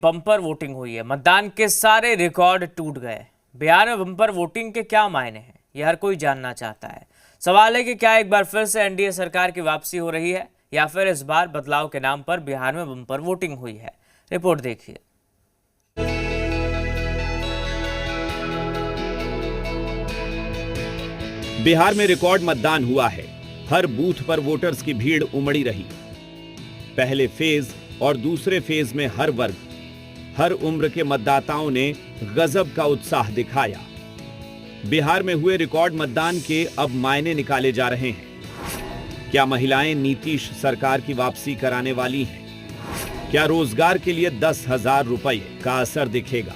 Bumper voting हुई है। मतदान के सारे रिकॉर्ड टूट गए। बिहार में बम्पर वोटिंग के क्या मायने हैं, यह हर कोई जानना चाहता है। सवाल है कि क्या एक बार फिर से एनडीए सरकार की वापसी हो रही है या फिर इस बार बदलाव के नाम पर बिहार में बम्पर वोटिंग हुई है। रिपोर्ट देखिए। बिहार में रिकॉर्ड मतदान हुआ है। हर बूथ पर वोटर्स की भीड़ उमड़ी रही। पहले फेज और दूसरे फेज में हर वर्ग, हर उम्र के मतदाताओं ने गजब का उत्साह दिखाया। बिहार में हुए रिकॉर्ड मतदान के अब मायने निकाले जा रहे हैं। क्या महिलाएं नीतीश सरकार की वापसी कराने वाली हैं? क्या रोजगार के लिए 10,000 रुपए का असर दिखेगा?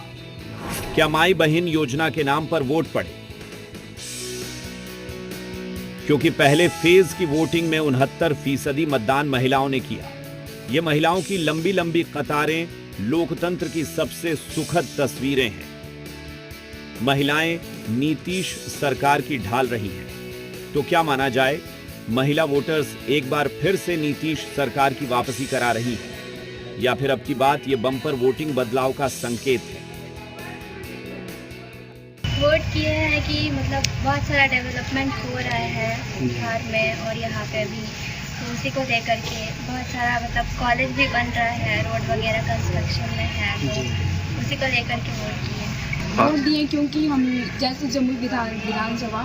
क्या माई बहन योजना के नाम पर वोट पड़े? क्योंकि पहले फेज की वोटिंग में 69% मतदान महिलाओं ने किया। ये महिलाओं की लंबी लंबी कतारें लोकतंत्र की सबसे सुखद तस्वीरें हैं। महिलाएं नीतीश सरकार की ढाल रही हैं। तो क्या माना जाए, महिला वोटर्स एक बार फिर से नीतीश सरकार की वापसी करा रही हैं, या फिर अब की बात ये बम्पर वोटिंग बदलाव का संकेत है? वोट किए हैं कि मतलब बहुत सारा डेवलपमेंट हो रहा है बिहार में और यहाँ पे भी, तो उसी को लेकर के बहुत सारा मतलब कॉलेज भी बन रहा है, रोड वगैरह कंस्ट्रक्शन में है, तो उसी को लेकर के वोट किए। वोट दिए क्योंकि हम जैसे जम्मू विधानसभा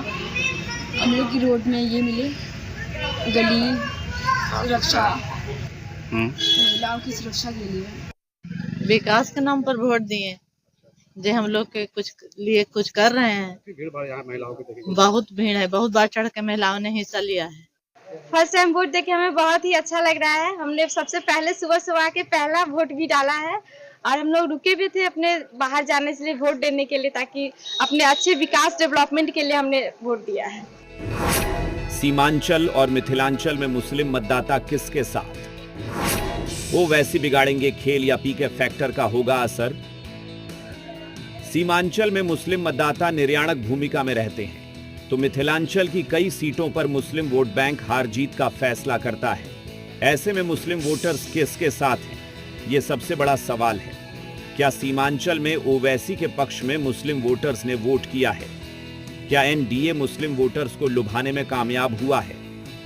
हम लोग की रोड में ये मिले, गली सुरक्षा, महिलाओं की सुरक्षा के लिए विकास के नाम पर वोट दिए। जो हम लोग के कुछ लिए कुछ कर रहे हैं। भीड़ भाड़ यहाँ महिलाओं की देखी बहुत भीड़ है, बहुत बढ़ चढ़ के महिलाओं ने हिस्सा लिया है। फर्स्ट टाइम वोट देके हमें बहुत ही अच्छा लग रहा है। हमने सबसे पहले सुबह सुबह के पहला वोट भी डाला है और हम लोग रुके भी थे अपने बाहर जाने के लिए वोट देने के लिए, ताकि अपने अच्छे विकास डेवलपमेंट के लिए हमने वोट दिया है। सीमांचल और मिथिलांचल में मुस्लिम मतदाता किसके साथ? वो वैसी बिगाड़ेंगे खेल या पीके फैक्टर का होगा असर? सीमांचल में मुस्लिम मतदाता निर्णायक भूमिका में रहते हैं, तो मिथिलांचल की कई सीटों पर मुस्लिम वोट बैंक हार जीत का फैसला करता है। ऐसे में मुस्लिम वोटर्स किसके साथ हैं, ये सबसे बड़ा सवाल है। क्या सीमांचल में ओवैसी के पक्ष में मुस्लिम वोटर्स ने वोट किया है? क्या एनडीए मुस्लिम वोटर्स को लुभाने में कामयाब हुआ है,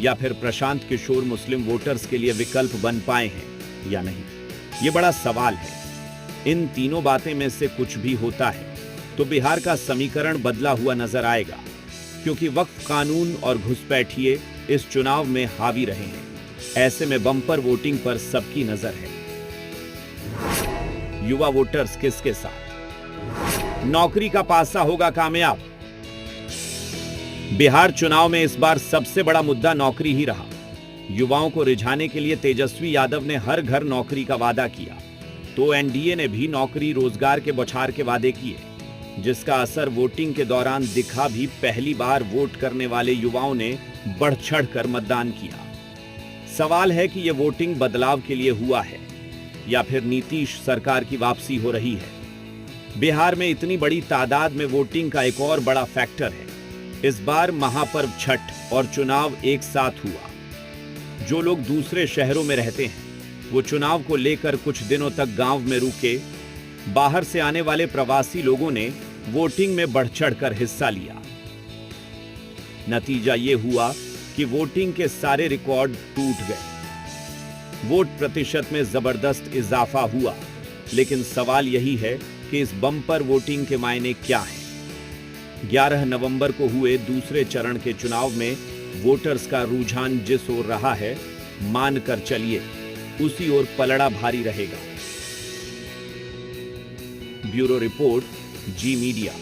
या फिर प्रशांत किशोर मुस्लिम वोटर्स के लिए विकल्प बन पाए हैं या नहीं? ये बड़ा सवाल है। इन तीनों बातें में से कुछ भी होता है तो बिहार का समीकरण बदला हुआ नजर आएगा, क्योंकि वक्फ कानून और घुसपैठिए इस चुनाव में हावी रहे हैं। ऐसे में बम्पर वोटिंग पर सबकी नजर है। युवा वोटर्स किसके साथ? नौकरी का पासा होगा कामयाब? बिहार चुनाव में इस बार सबसे बड़ा मुद्दा नौकरी ही रहा। युवाओं को रिझाने के लिए तेजस्वी यादव ने हर घर नौकरी का वादा किया, तो एनडीए ने भी नौकरी रोजगार के बौछार के वादे किए, जिसका असर वोटिंग के दौरान दिखा भी। पहली बार वोट करने वाले युवाओं ने बढ़ चढ़कर मतदान किया। सवाल है कि यह वोटिंग बदलाव के लिए हुआ है या फिर नीतीश सरकार की वापसी हो रही है। बिहार में इतनी बड़ी तादाद में वोटिंग का एक और बड़ा फैक्टर है। इस बार महापर्व छठ और चुनाव एक साथ हुआ। जो लोग दूसरे शहरों में रहते हैं वो चुनाव को लेकर कुछ दिनों तक गांव में रुके। बाहर से आने वाले प्रवासी लोगों ने वोटिंग में बढ़ चढ़कर हिस्सा लिया। नतीजा यह हुआ कि वोटिंग के सारे रिकॉर्ड टूट गए। वोट प्रतिशत में जबरदस्त इजाफा हुआ, लेकिन सवाल यही है कि इस बम्पर वोटिंग के मायने क्या हैं? 11 नवंबर को हुए दूसरे चरण के चुनाव में वोटर्स का रुझान जिस ओर रहा है, मानकर चलिए उसी ओर पलड़ा भारी रहेगा। ब्यूरो रिपोर्ट, जी मीडिया।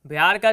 बिहार का